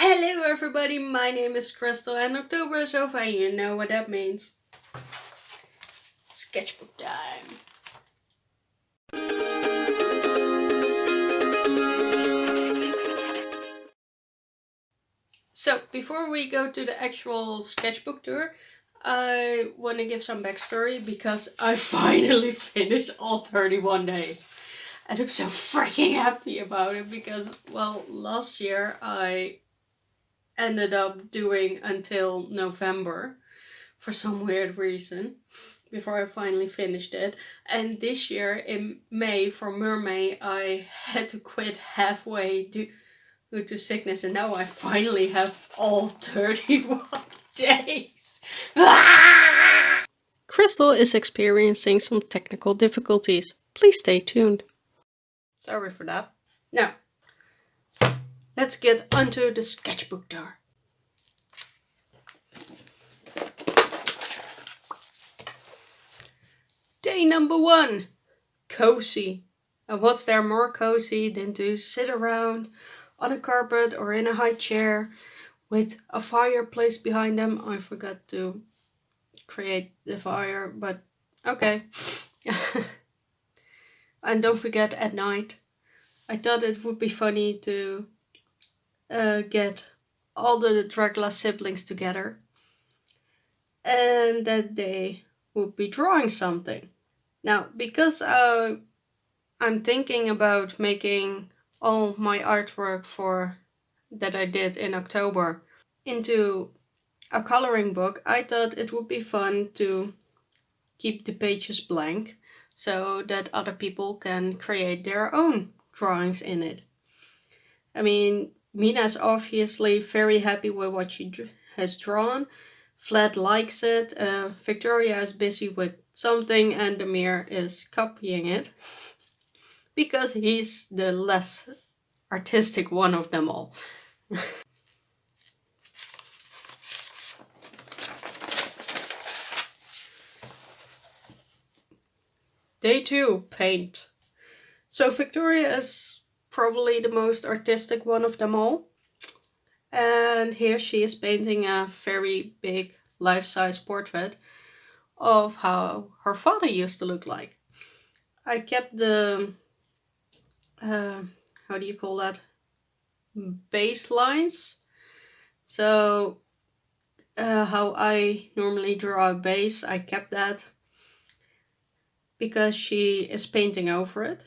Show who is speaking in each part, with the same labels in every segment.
Speaker 1: Hello everybody, my name is Christel and October is over and you know what that means. Sketchbook time. So, before we go to the actual sketchbook tour, I want to give some backstory because I finally finished all 31 days. And I'm so freaking happy about it because, well, last year I ended up doing until November for some weird reason before I finally finished it. And this year in May, for Mermay, I had to quit halfway due to sickness, and now I finally have all 31 days. Christel is experiencing some technical difficulties. Please stay tuned. Sorry for that. Now, let's get onto the sketchbook tour. Day number 1. Cozy. And what's there more cozy than to sit around on a carpet or in a high chair with a fireplace behind them. I forgot to create the fire, but okay. And don't forget at night. I thought it would be funny to get all the Dracula siblings together and that they would be drawing something. Now, because I'm thinking about making all my artwork that I did in October into a coloring book, I thought it would be fun to keep the pages blank so that other people can create their own drawings in it. I mean, Mina's obviously very happy with what she has drawn. Vlad likes it. Victoria is busy with something and Damir is copying it because he's the less artistic one of them all. Day 2, paint. So Victoria is probably the most artistic one of them all. And here she is painting a very big life-size portrait of how her father used to look like. I kept the, how do you call that? Baselines. So how I normally draw a base, I kept that because she is painting over it.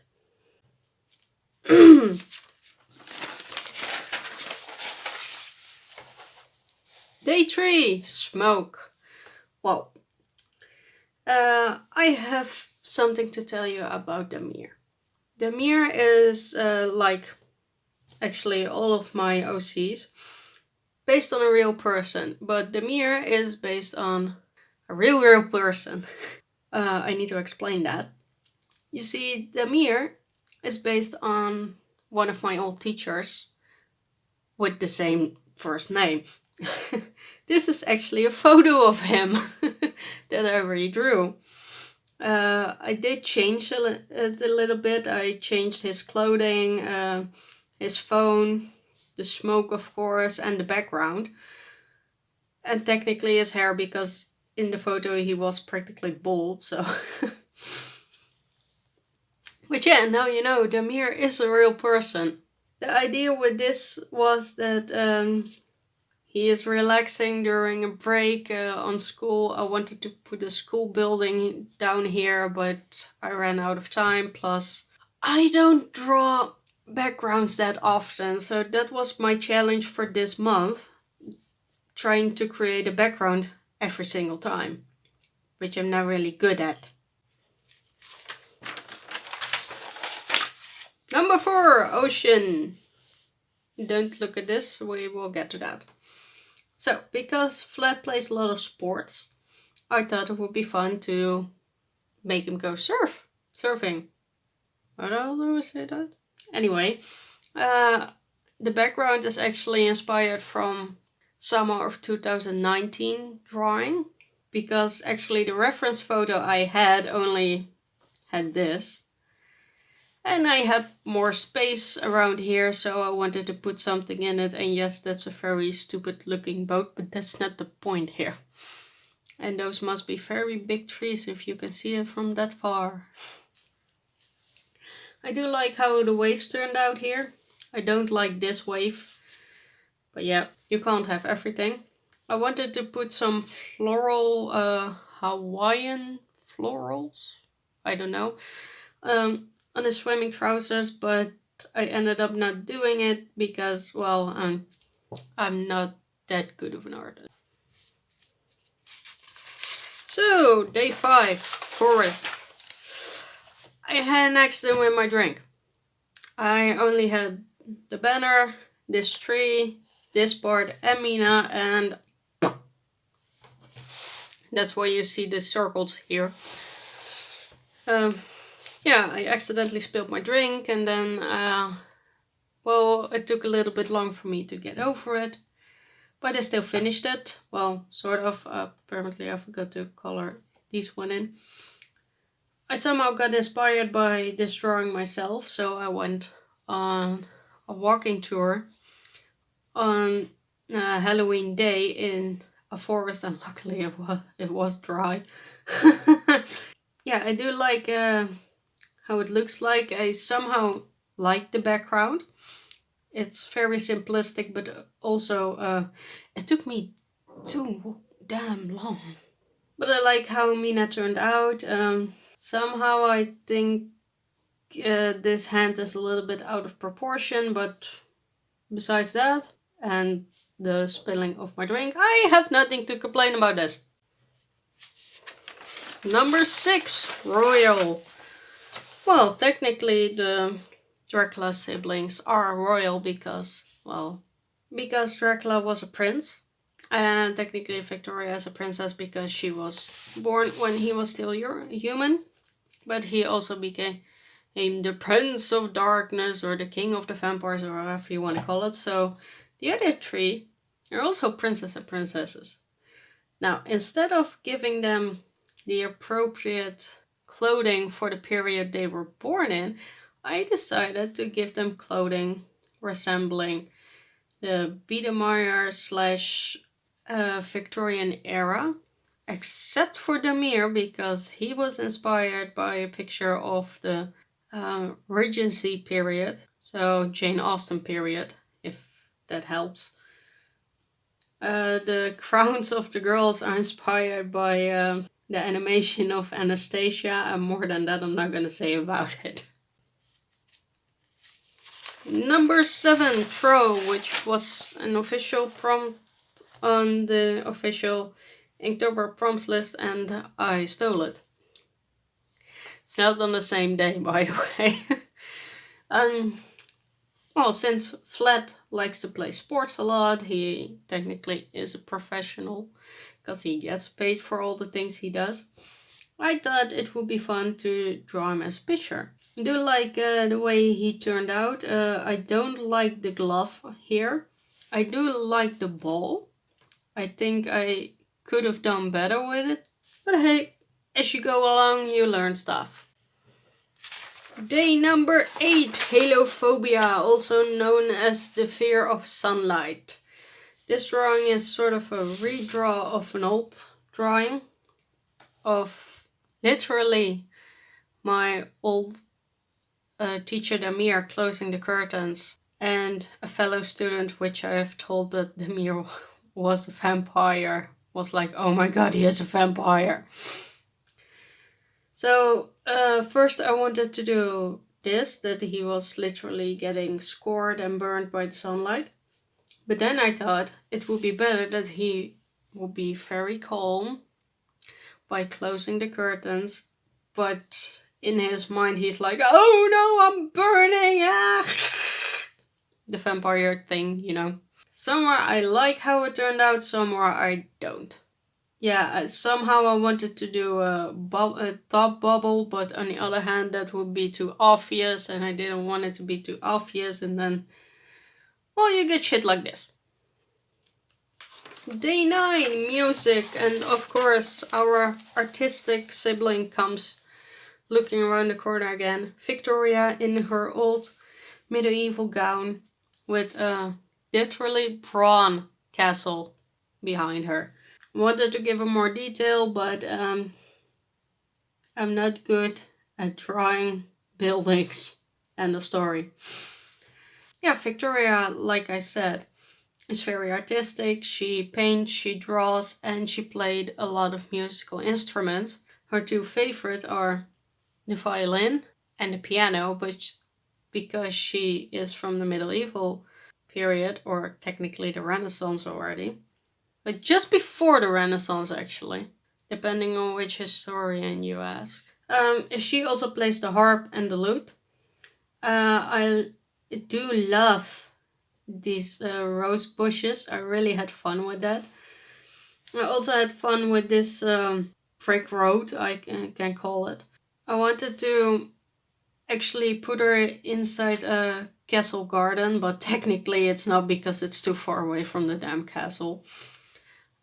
Speaker 1: Day 3, smoke. Well, I have something to tell you about Damir. Damir is like actually all of my OCs, based on a real person, but Damir is based on a real person. I need to explain that. You see, Damir is based on one of my old teachers with the same first name. This is actually a photo of him that I redrew. I did change it a little bit. I changed his clothing, his phone, the smoke of course, and the background. And technically his hair, because in the photo he was practically bald, so... But yeah, now you know, Damir is a real person. The idea with this was that he is relaxing during a break on school. I wanted to put a school building down here, but I ran out of time. Plus, I don't draw backgrounds that often, so that was my challenge for this month. Trying to create a background every single time, which I'm not really good at. Number 4, ocean. Don't look at this, we will get to that. So, because Vlad plays a lot of sports, I thought it would be fun to make him go surfing. How the hell do I say that? Anyway, the background is actually inspired from summer of 2019 drawing, because actually the reference photo I had only had this. And I had more space around here, so I wanted to put something in it. And yes, that's a very stupid looking boat, but that's not the point here. And those must be very big trees if you can see it from that far. I do like how the waves turned out here. I don't like this wave. But yeah, you can't have everything. I wanted to put some floral, Hawaiian florals, I don't know, on the swimming trousers, but I ended up not doing it because, well, I'm not that good of an artist. So, day 5, forest. I had an accident with my drink. I only had the banner, this tree, this part, and Mina, and that's why you see the circles here. Yeah, I accidentally spilled my drink, and then, well, it took a little bit long for me to get over it. But I still finished it. Well, sort of. Apparently I forgot to color this one in. I somehow got inspired by this drawing myself, so I went on a walking tour on Halloween day in a forest, and luckily it was dry. Yeah, I do like how it looks like. I somehow like the background. It's very simplistic, but also it took me too damn long. But I like how Mina turned out. Somehow I think this hand is a little bit out of proportion, but besides that, and the spilling of my drink, I have nothing to complain about this. Number 6, royal. Well, technically the Dracula siblings are royal because Dracula was a prince, and technically Victoria is a princess because she was born when he was still human, but he also became the Prince of Darkness or the King of the Vampires or however you want to call it. So the other 3 are also princes and princesses. Now, instead of giving them the appropriate clothing for the period they were born in, I decided to give them clothing resembling the Biedermeier / Victorian era, except for Demir, because he was inspired by a picture of the Regency period, so Jane Austen period, if that helps. The crowns of the girls are inspired by the animation of Anastasia, and more than that I'm not going to say about it. Number 7, Tro, which was an official prompt on the official Inktober prompts list, and I stole it. It's not on the same day, by the way. Well, since Flat likes to play sports a lot, he technically is a professional because he gets paid for all the things he does. I thought it would be fun to draw him as a pitcher. I do like the way he turned out. I don't like the glove here. I do like the ball. I think I could have done better with it. But hey, as you go along, you learn stuff. Day number 8, Halophobia, also known as the fear of sunlight. This drawing is sort of a redraw of an old drawing of literally my old teacher Damir closing the curtains, and a fellow student, which I have told that Damir was a vampire, was like, oh my god, he is a vampire. So first I wanted to do this, that he was literally getting scored and burned by the sunlight. But then I thought it would be better that he would be very calm by closing the curtains, but in his mind he's like, oh no, I'm burning, ah! The vampire thing, you know. Somewhere I like how it turned out, somewhere I don't. Yeah, somehow I wanted to do a top bubble, but on the other hand that would be too obvious, and I didn't want it to be too obvious, and then, well, you get shit like this. Day 9, music, and of course our artistic sibling comes Looking around the corner again, Victoria in her old medieval gown with a literally prawn castle behind her. Wanted to give her more detail, but I'm not good at drawing buildings. End of story. Yeah, Victoria, like I said, is very artistic. She paints, she draws, and she played a lot of musical instruments. Her two favorites are the violin and the piano, but because she is from the medieval period, or technically the Renaissance already, but just before the Renaissance actually, depending on which historian you ask. She also plays the harp and the lute. I do love these rose bushes. I really had fun with that. I also had fun with this brick road, I can call it. I wanted to actually put her inside a castle garden, but technically it's not because it's too far away from the damn castle.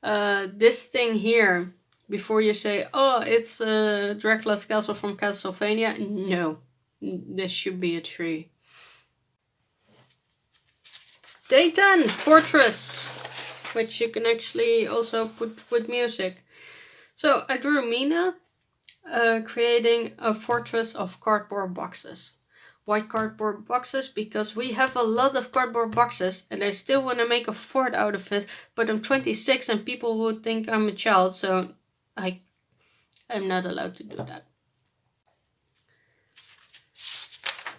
Speaker 1: This thing here, before you say, oh, it's Dracula's castle from Castlevania, no, this should be a tree. Day 10, Fortress, which you can actually also put with music. So I drew Mina creating a fortress of cardboard boxes. Why cardboard boxes? Because we have a lot of cardboard boxes and I still want to make a fort out of it, but I'm 26 and people would think I'm a child, so I'm not allowed to do that.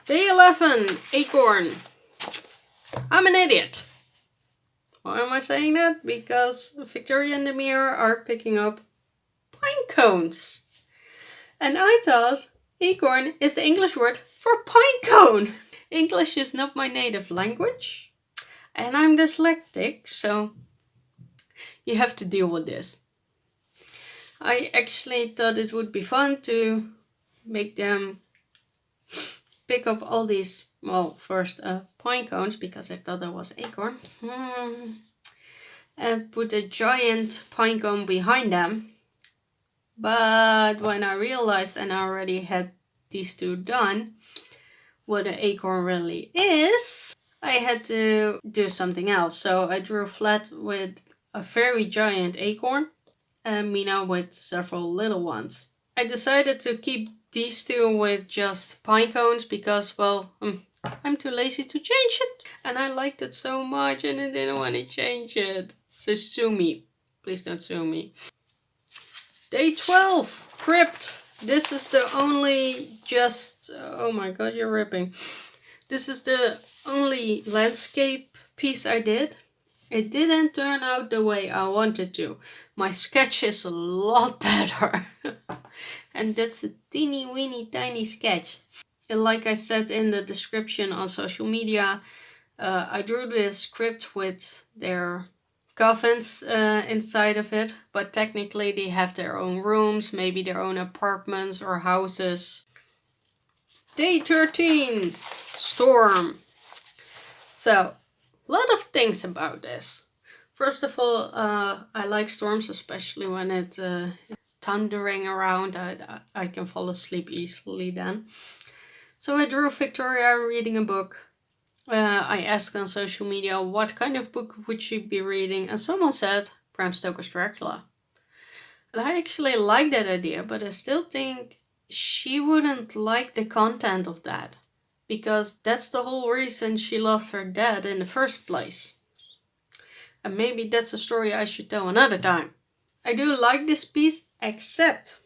Speaker 1: Day 11, Acorn. I'm an idiot. Why am I saying that? Because Victoria and the mirror are picking up pine cones. And I thought acorn is the English word for pine cone. English is not my native language. And I'm dyslexic, so you have to deal with this. I actually thought it would be fun to make them pick up all these, well, first pine cones, because I thought that was acorn. And put a giant pine cone behind them. But when I realized, and I already had these two done, what an acorn really is, I had to do something else. So I drew flat with a very giant acorn and Mina with several little ones. I decided to keep these two with just pine cones because, well, I'm too lazy to change it. And I liked it so much and I didn't want to change it. So sue me. Please don't sue me. Day 12, Crypt. This is the only oh my god, you're ripping. This is the only landscape piece I did. It didn't turn out the way I wanted to. My sketch is a lot better. And that's a teeny weeny tiny sketch. And like I said in the description on social media, I drew this crypt with their coffins inside of it, but technically they have their own rooms, maybe their own apartments or houses. Day 13, Storm. So, a lot of things about this. First of all, I like storms, especially when it's thundering around. I can fall asleep easily then. So I drew Victoria reading a book. I asked on social media what kind of book would she be reading, and someone said Bram Stoker's Dracula. And I actually like that idea, but I still think she wouldn't like the content of that, because that's the whole reason she lost her dad in the first place. And maybe that's a story I should tell another time. I do like this piece, except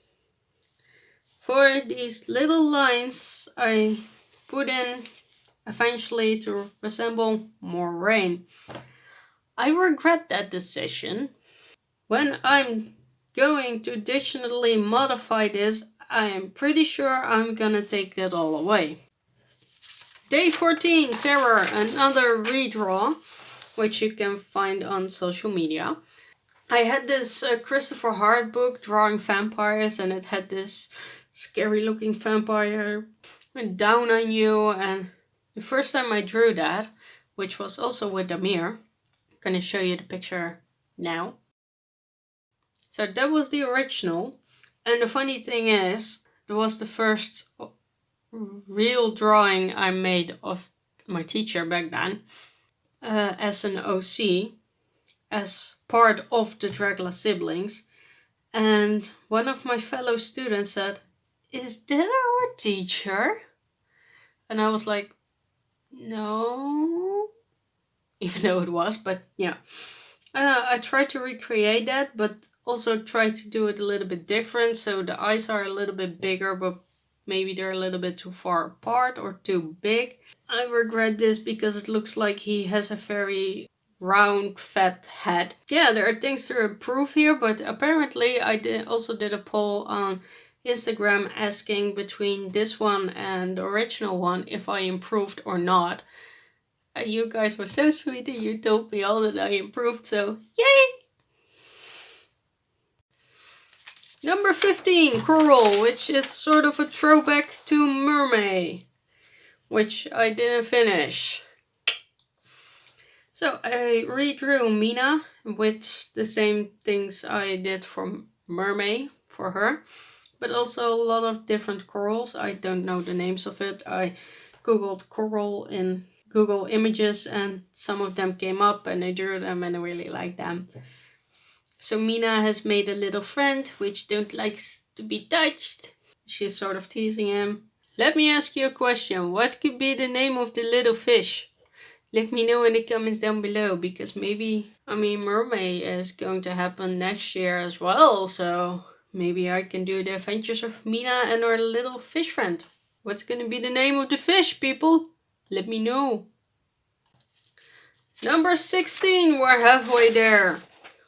Speaker 1: for these little lines I put in eventually to resemble more rain. I regret that decision. When I'm going to digitally modify this, I am pretty sure I'm gonna take that all away. Day 14, Terror, another redraw, which you can find on social media. I had this Christopher Hart book drawing vampires, and it had this scary looking vampire down on you, and the first time I drew that, which was also with Damir, I'm gonna show you the picture now. So that was the original, and the funny thing is, was the first real drawing I made of my teacher back then as an OC, as part of the Dracula siblings. And one of my fellow students said, "Is that our teacher?" And I was like, "No," even though it was, but yeah. I tried to recreate that, but also tried to do it a little bit different. So the eyes are a little bit bigger, but maybe they're a little bit too far apart or too big. I regret this because it looks like he has a very round, fat head. Yeah, there are things to improve here, but apparently I also did a poll on Instagram asking between this one and the original one if I improved or not. You guys were so sweet and you told me all that I improved, so yay! Number 15, Coral, which is sort of a throwback to Mermaid, which I didn't finish. So I redrew Mina with the same things I did for Mermaid for her, but also a lot of different corals. I don't know the names of it. I googled coral in Google Images and some of them came up and I drew them and I really like them. So Mina has made a little friend which don't like to be touched. She's sort of teasing him. Let me ask you a question. What could be the name of the little fish? Let me know in the comments down below because maybe, Mermaid is going to happen next year as well. So maybe I can do the adventures of Mina and her little fish friend. What's going to be the name of the fish, people? Let me know. Number 16, we're halfway there.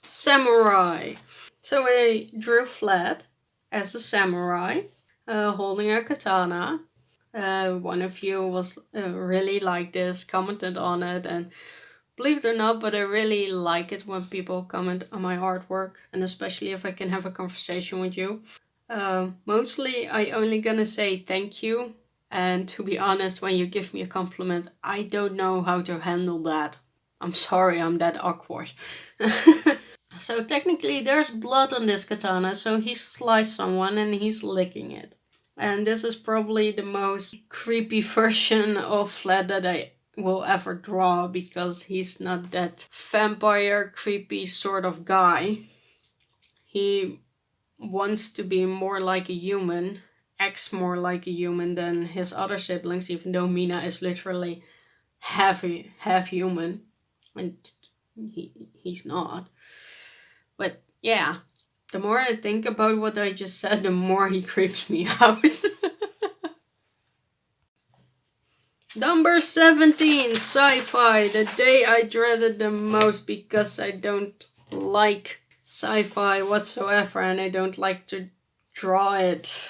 Speaker 1: Samurai. So I drew flat as a samurai, holding a katana. One of you was really liked this, commented on it, and believe it or not, but I really like it when people comment on my artwork, and especially if I can have a conversation with you. Mostly I only gonna say thank you. And to be honest, when you give me a compliment, I don't know how to handle that. I'm sorry, I'm that awkward. So technically there's blood on this katana, so he sliced someone and he's licking it. And this is probably the most creepy version of Flat that I will ever draw because he's not that vampire creepy sort of guy. He wants to be more like a human, acts more like a human than his other siblings, even though Mina is literally half human, and he's not. But yeah, the more I think about what I just said, the more he creeps me out. Number 17, sci-fi, the day I dreaded the most because I don't like sci-fi whatsoever and I don't like to draw it.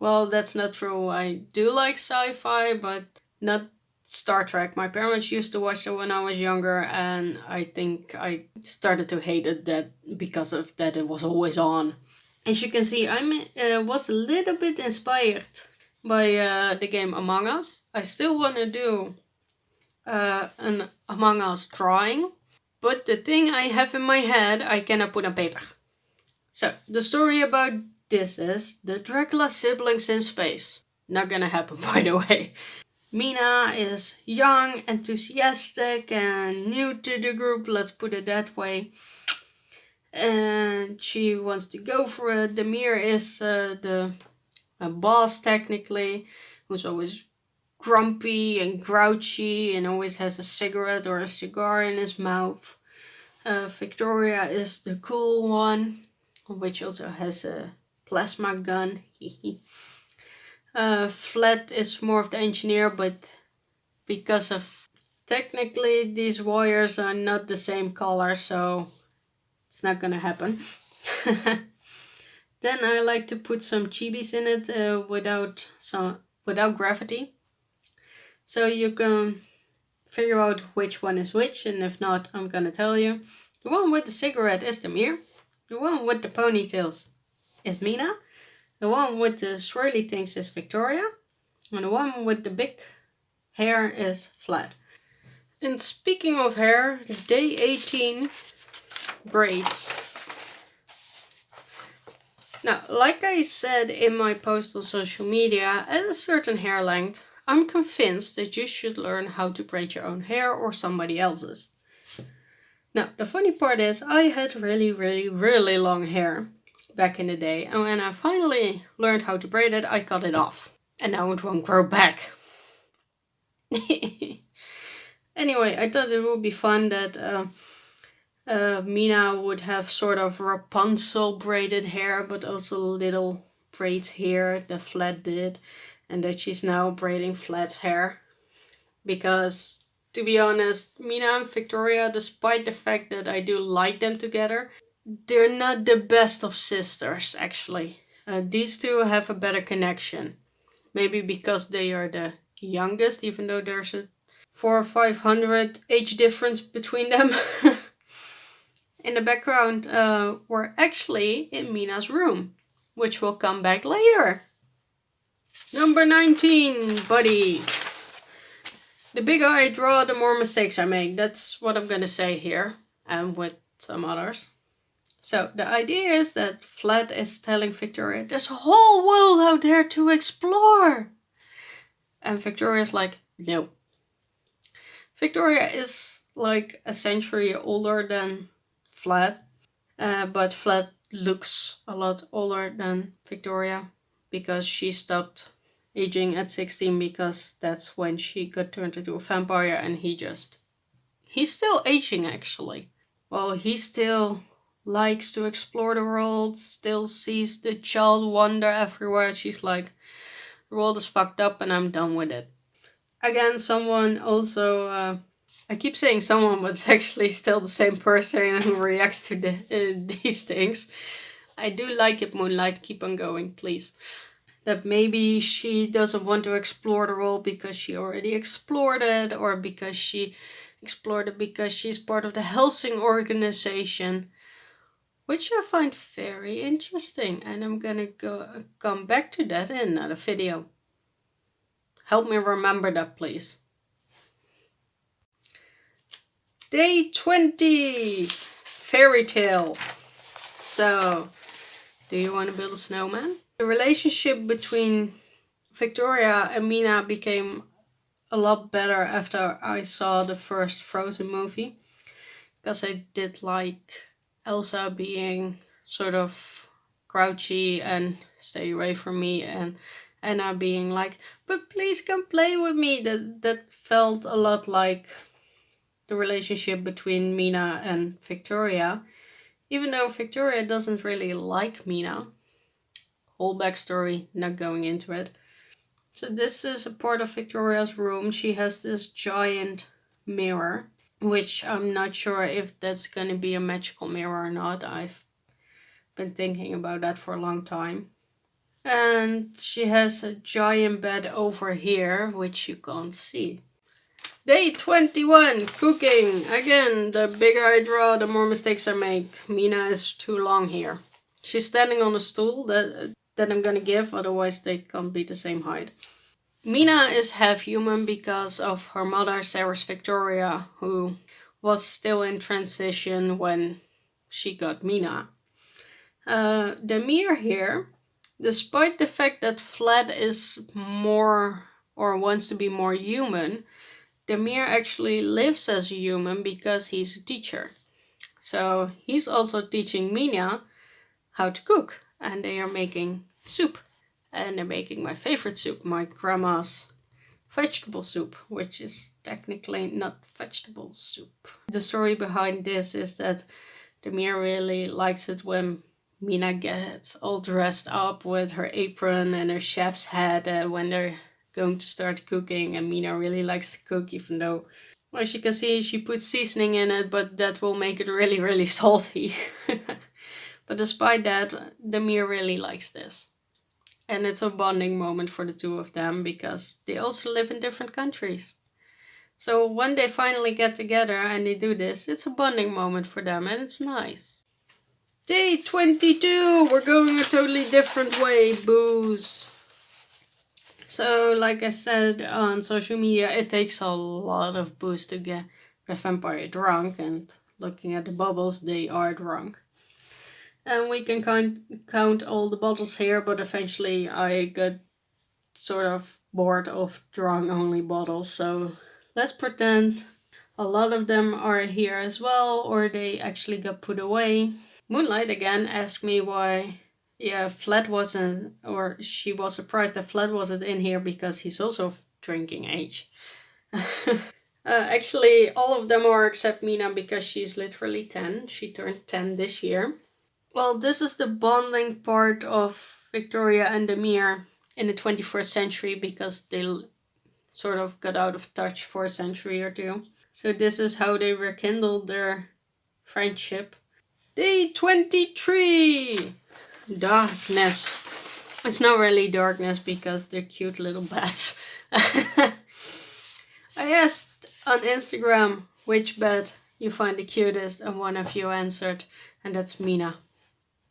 Speaker 1: Well, that's not true. I do like sci-fi, but not Star Trek. My parents used to watch it when I was younger, and I think I started to hate it that because of that it was always on. As you can see, I was a little bit inspired by the game Among Us. I still want to do an Among Us drawing, but the thing I have in my head I cannot put on paper. So, the story about this is the Dracula siblings in space. Not gonna happen, by the way. Mina is young, enthusiastic, and new to the group, let's put it that way. And she wants to go for it. Demir is the boss, technically, who's always grumpy and grouchy and always has a cigarette or a cigar in his mouth. Victoria is the cool one, which also has a plasma gun. Flat is more of the engineer, but because of technically these wires are not the same color, so it's not gonna happen. Then I like to put some chibis in it without gravity, so you can figure out which one is which, and if not, I'm gonna tell you. The one with the cigarette is Demir. The one with the ponytails is Mina. The one with the swirly things is Victoria. And the one with the big hair is Flat. And speaking of hair, day 18 braids. Now, like I said in my post on social media, at a certain hair length, I'm convinced that you should learn how to braid your own hair or somebody else's. Now, the funny part is I had really long hair back in the day, and when I finally learned how to braid it, I cut it off. And now it won't grow back. Anyway, I thought it would be fun that Mina would have sort of Rapunzel braided hair, but also little braids here that Flat did, and that she's now braiding Flat's hair. Because, to be honest, Mina and Victoria, despite the fact that I do like them together, they're not the best of sisters, actually. These two have a better connection. Maybe because they are the youngest, even though there's a 400 or 500 age difference between them. In the background, we're actually in Mina's room, which will come back later. Number 19, buddy. The bigger I draw, the more mistakes I make. That's what I'm gonna say here, and with some others. So the idea is that Flat is telling Victoria, there's a whole world out there to explore. And Victoria's like, no. Victoria is like a century older than Flat, but Flat looks a lot older than Victoria because she stopped aging at 16 because that's when she got turned into a vampire, and he's still aging actually. Well, he still likes to explore the world, still sees the child wander everywhere. She's like, the world is fucked up and I'm done with it. Again, someone also, I keep saying someone, but it's actually still the same person who reacts to these things. I do like it, Moonlight, keep on going, please. That maybe she doesn't want to explore the world because she already explored it, or because she explored it because she's part of the Helsing organization, which I find very interesting, and I'm gonna come back to that in another video. Help me remember that, please. Day 20, fairy tale. So, do you want to build a snowman? The relationship between Victoria and Mina became a lot better after I saw the first Frozen movie, because I did like Elsa being sort of grouchy and stay away from me, and Anna being like, but please come play with me. That felt a lot like the relationship between Mina and Victoria, even though Victoria doesn't really like Mina. Whole backstory, not going into it. So this is a part of Victoria's room. She has this giant mirror, which I'm not sure if that's gonna be a magical mirror or not. I've been thinking about that for a long time. And she has a giant bed over here, which you can't see. Day 21, cooking. Again, the bigger I draw, the more mistakes I make. Mina is too long here. She's standing on a stool that I'm gonna give, otherwise they can't be the same height. Mina is half human because of her mother, Sarah's Victoria, who was still in transition when she got Mina. The mirror here, despite the fact that Flat is more, or wants to be more human, Demir actually lives as a human because he's a teacher. So he's also teaching Mina how to cook, and they are making soup. And they're making my favorite soup, my grandma's vegetable soup, which is technically not vegetable soup. The story behind this is that Demir really likes it when Mina gets all dressed up with her apron and her chef's hat when they're going to start cooking, and Mina really likes to cook, even though, well, as you can see, she puts seasoning in it, but that will make it really salty. But despite that, Demir really likes this. And it's a bonding moment for the two of them because they also live in different countries. So when they finally get together and they do this, it's a bonding moment for them, and it's nice. Day 22, we're going a totally different way, booze. So, like I said on social media, it takes a lot of booze to get the vampire drunk, and looking at the bubbles, they are drunk. And we can count all the bottles here, but eventually I got sort of bored of drawing only bottles, so let's pretend a lot of them are here as well, or they actually got put away. Moonlight again asked me why, yeah, Flat wasn't, or she was surprised that Flat wasn't in here because he's also of drinking age. Actually, all of them are except Mina because she's literally 10. She turned 10 this year. Well, this is the bonding part of Victoria and Demir in the 21st century because they sort of got out of touch for a century or two. So this is how they rekindled their friendship. Day 23! Darkness. It's not really darkness because they're cute little bats. I asked on Instagram which bat you find the cutest, and one of you answered, and that's Mina.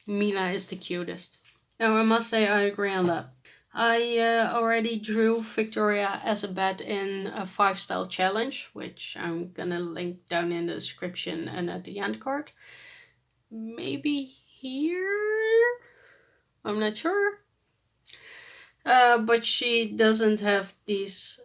Speaker 1: Mina is the cutest. Now I must say I agree on that. I already drew Victoria as a bat in a 5-style challenge, which I'm gonna link down in the description and at the end card. Maybe here? I'm not sure. But she doesn't have these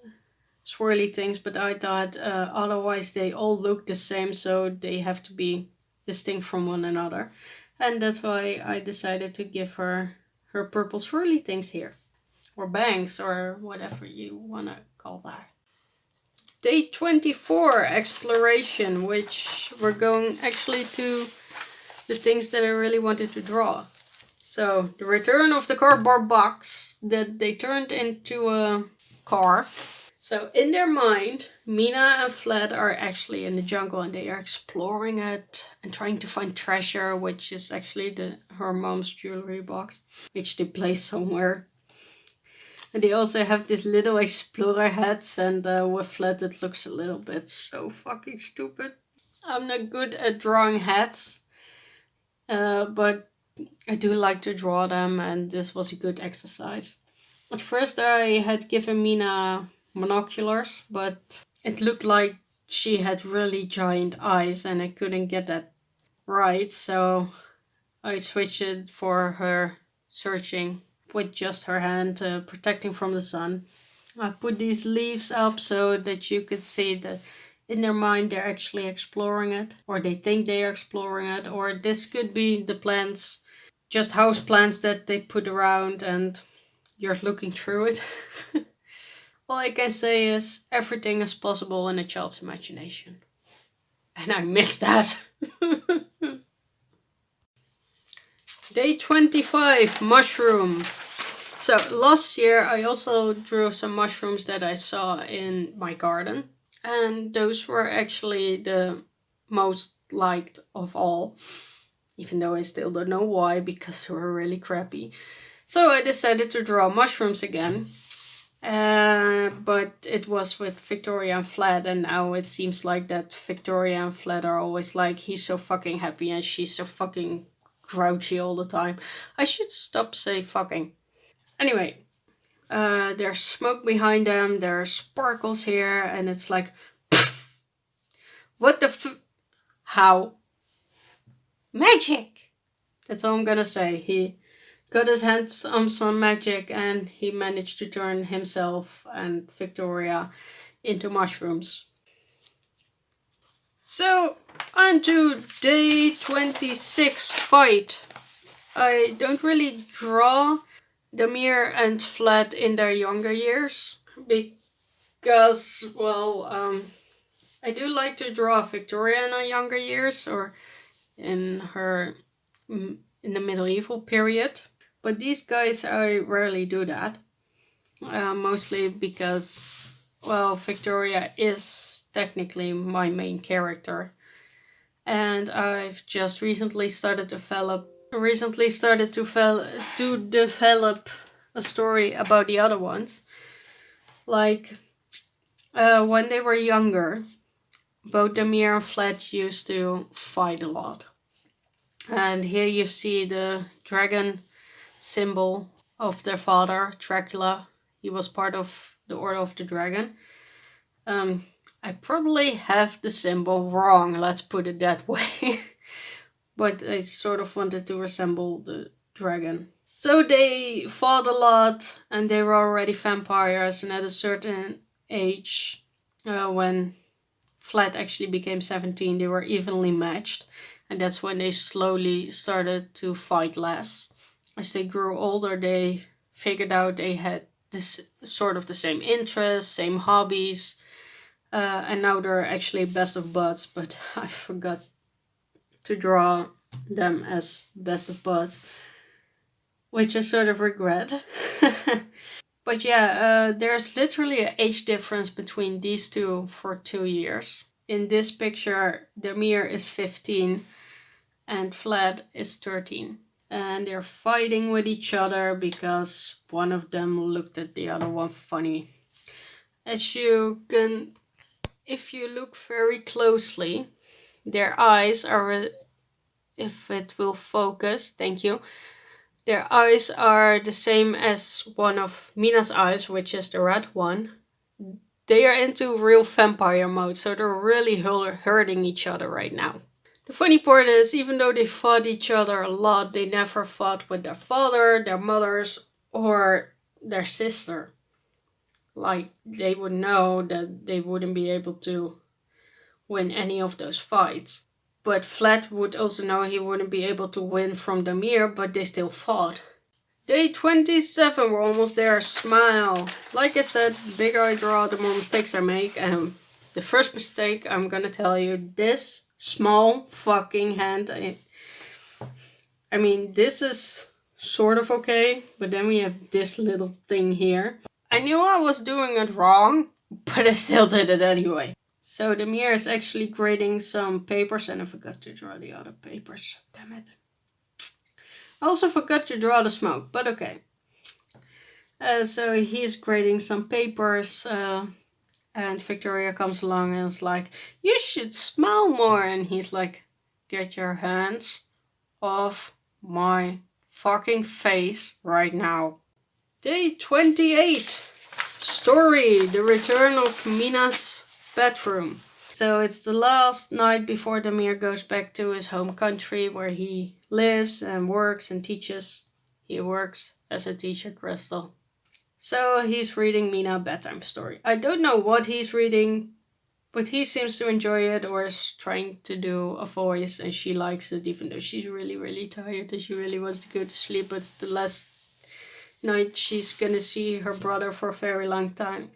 Speaker 1: swirly things, but I thought otherwise they all look the same, so they have to be distinct from one another. And that's why I decided to give her her purple swirly things here. Or bangs, or whatever you want to call that. Day 24, exploration, which we're going actually to the things that I really wanted to draw. So, the return of the cardboard box that they turned into a car. So, in their mind, Mina and Flat are actually in the jungle and they are exploring it and trying to find treasure, which is actually her mom's jewelry box, which they place somewhere. And they also have these little explorer hats, and with Flat it looks a little bit so fucking stupid. I'm not good at drawing hats, but I do like to draw them, and this was a good exercise. At first I had given Mina monoculars, but it looked like she had really giant eyes and I couldn't get that right, so I switched it for her searching with just her hand, protecting from the sun. I put these leaves up so that you could see that in their mind they're actually exploring it, or they think they are exploring it, or this could be the plants, just house plants that they put around and you're looking through it. All I can say is everything is possible in a child's imagination. And I miss that. Day 25, mushroom. So last year I also drew some mushrooms that I saw in my garden. And those were actually the most liked of all. Even though I still don't know why, because they were really crappy. So I decided to draw mushrooms again. But it was with Victoria and Flat, and now it seems like that Victoria and Flat are always like, he's so fucking happy and she's so fucking grouchy all the time. I should stop saying fucking. Anyway, there's smoke behind them, there are sparkles here, and it's like, what the how? Magic! That's all I'm gonna say. He got his hands on some magic and he managed to turn himself and Victoria into mushrooms. So, on to day 26, fight. I don't really draw Demir and Flat in their younger years because, well, I do like to draw Victoria in her younger years or in her in the medieval period. But these guys, I rarely do that. Mostly because, well, Victoria is technically my main character. And I've just recently started to develop a story about the other ones. Like, when they were younger, both Demir and Flat used to fight a lot. And here you see the dragon symbol of their father, Dracula. He was part of the Order of the Dragon. I probably have the symbol wrong, let's put it that way. but they sort of wanted to resemble the dragon. So they fought a lot, and they were already vampires, and at a certain age, when Flat actually became 17, they were evenly matched, and that's when they slowly started to fight less. As they grew older, they figured out they had this sort of the same interests, same hobbies, and now they're actually best of buds, but I forgot to draw them as best of buds, which I sort of regret. But yeah, there's literally an age difference between these two for 2 years. In this picture, Demir is 15 and Flat is 13. And they're fighting with each other because one of them looked at the other one funny. As you can, if you look very closely, their eyes are, if it will focus, thank you. Their eyes are the same as one of Mina's eyes, which is the red one. They are into real vampire mode, so they're really hurting each other right now. The funny part is, even though they fought each other a lot, they never fought with their father, their mothers, or their sister. Like, they would know that they wouldn't be able to win any of those fights. But Flat would also know he wouldn't be able to win from Damir, but they still fought. Day 27, we're almost there. Smile. Like I said, the bigger I draw, the more mistakes I make. And the first mistake, I'm gonna tell you, this small fucking hand. I mean, this is sort of okay, but then we have this little thing here. I knew I was doing it wrong, but I still did it anyway. So the mirror is actually grading some papers, and I forgot to draw the other papers. Damn it. I also forgot to draw the smoke, but okay. So he's grading some papers, and Victoria comes along and is like, "You should smile more." And he's like, "Get your hands off my fucking face right now." Day 28. Story: The Return of Mina's Bedroom. So it's the last night before Damir goes back to his home country where he lives and works and teaches. He works as a teacher, Christel. So he's reading Mina a bedtime story. I don't know what he's reading, but he seems to enjoy it or is trying to do a voice, and she likes it even though she's really, really tired and she really wants to go to sleep. But it's the last night she's gonna see her brother for a very long time.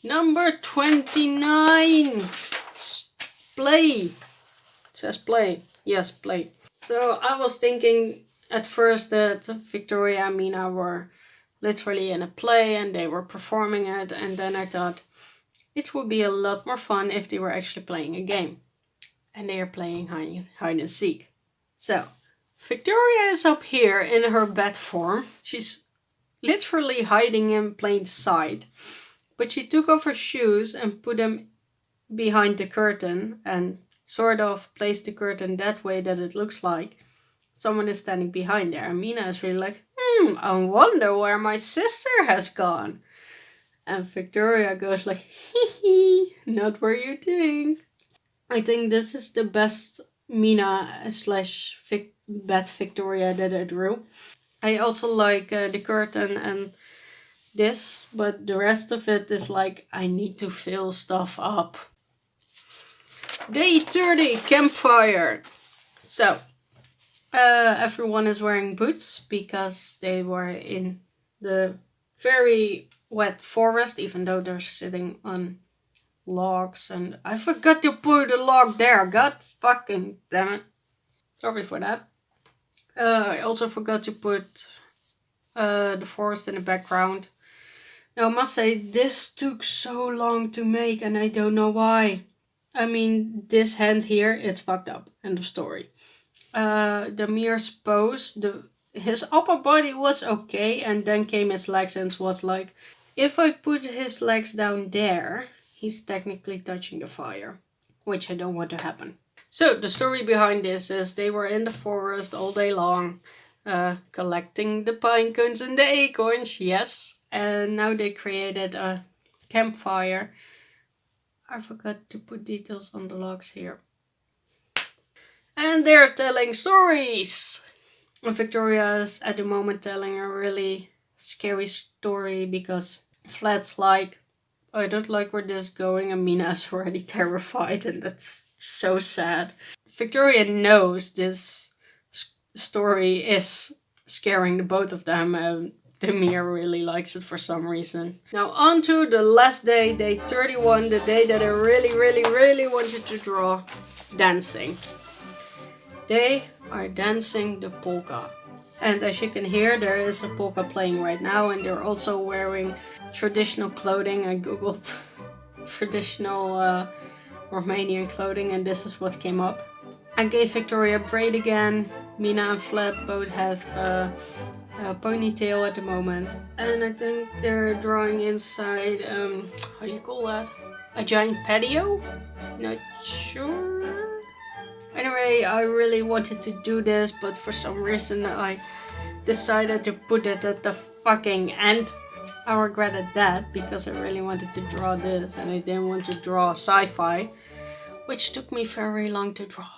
Speaker 1: Number 29. Play. It says play. Yes, play. So I was thinking at first that Victoria and Mina were literally in a play and they were performing it. And then I thought it would be a lot more fun if they were actually playing a game. And they are playing hide and seek. So Victoria is up here in her bed form. She's literally hiding in plain sight. But she took off her shoes and put them behind the curtain and sort of placed the curtain that way that it looks like someone is standing behind there. And Mina is really like, I wonder where my sister has gone. And Victoria goes like, hee, not where you think. I think this is the best Mina / bad Victoria that I drew. I also like the curtain and this, but the rest of it is like, I need to fill stuff up. Day 30, campfire. So, everyone is wearing boots because they were in the very wet forest, even though they're sitting on logs. And I forgot to put a log there. God fucking damn it. Sorry for that. I also forgot to put the forest in the background. Now, I must say, this took so long to make, and I don't know why. I mean, this hand here, it's fucked up. End of story. Damir's pose, his upper body was okay, and then came his legs and was like, if I put his legs down there, he's technically touching the fire, which I don't want to happen. So, the story behind this is they were in the forest all day long, collecting the pine cones and the acorns, yes. And now they created a campfire. I forgot to put details on the logs here. And And they're telling stories. And Victoria is at the moment telling a really scary story because Flat's like, I don't like where this is going, and Mina's already terrified, and that's so sad. Victoria knows this story is scaring the both of them, and Demir really likes it for some reason. Now on to the last day, day 31, the day that I really wanted to draw. Dancing. They are dancing the polka. And as you can hear, there is a polka playing right now, and they're also wearing traditional clothing. I googled traditional Romanian clothing, and this is what came up. I gave Victoria a braid again. Mina and Flat both have a ponytail at the moment. And I think they're drawing inside, how do you call that? A giant patio? Not sure. Anyway, I really wanted to do this, but for some reason I decided to put it at the fucking end. I regretted that because I really wanted to draw this and I didn't want to draw sci-fi, which took me very long to draw.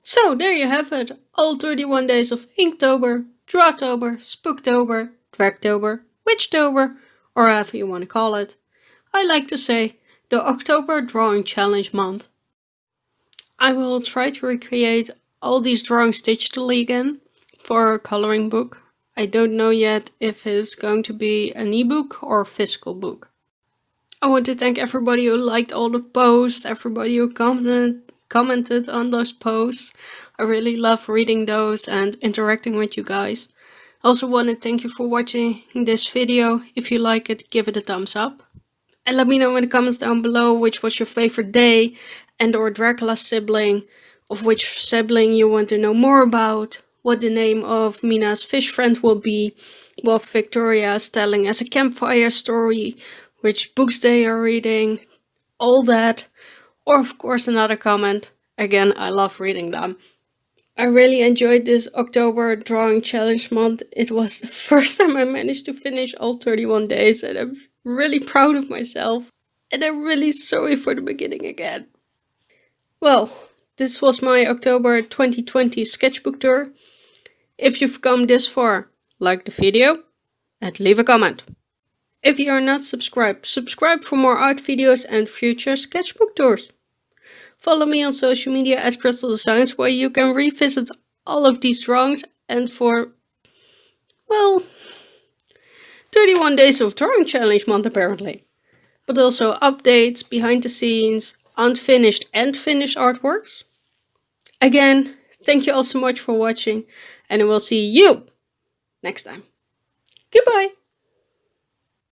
Speaker 1: So there you have it, all 31 days of Inktober, Drawtober, Spooktober, Dractober, Witchtober, or however you want to call it. I like to say the October Drawing Challenge month. I will try to recreate all these drawings digitally again for a coloring book. I don't know yet if it's going to be an ebook or a physical book. I want to thank everybody who liked all the posts, everybody who commented on those posts. I really love reading those and interacting with you guys. I also want to thank you for watching this video. If you like it, give it a thumbs up. And let me know in the comments down below which was your favorite day and or Dracula sibling, of which sibling you want to know more about, what the name of Mina's fish friend will be, what Victoria is telling as a campfire story, which books they are reading, all that, or of course another comment. Again, I love reading them. I really enjoyed this October drawing challenge month. It was the first time I managed to finish all 31 days and I'm really proud of myself. And I'm really sorry for the beginning again. Well, this was my October 2020 sketchbook tour. If you've come this far, like the video and leave a comment. If you are not subscribed, subscribe for more art videos and future sketchbook tours. Follow me on social media at Christel Designs, where you can revisit all of these drawings and for, well, 31 days of drawing challenge month apparently. But also updates, behind the scenes, unfinished and finished artworks. Again, thank you all so much for watching and I will see you next time. Goodbye!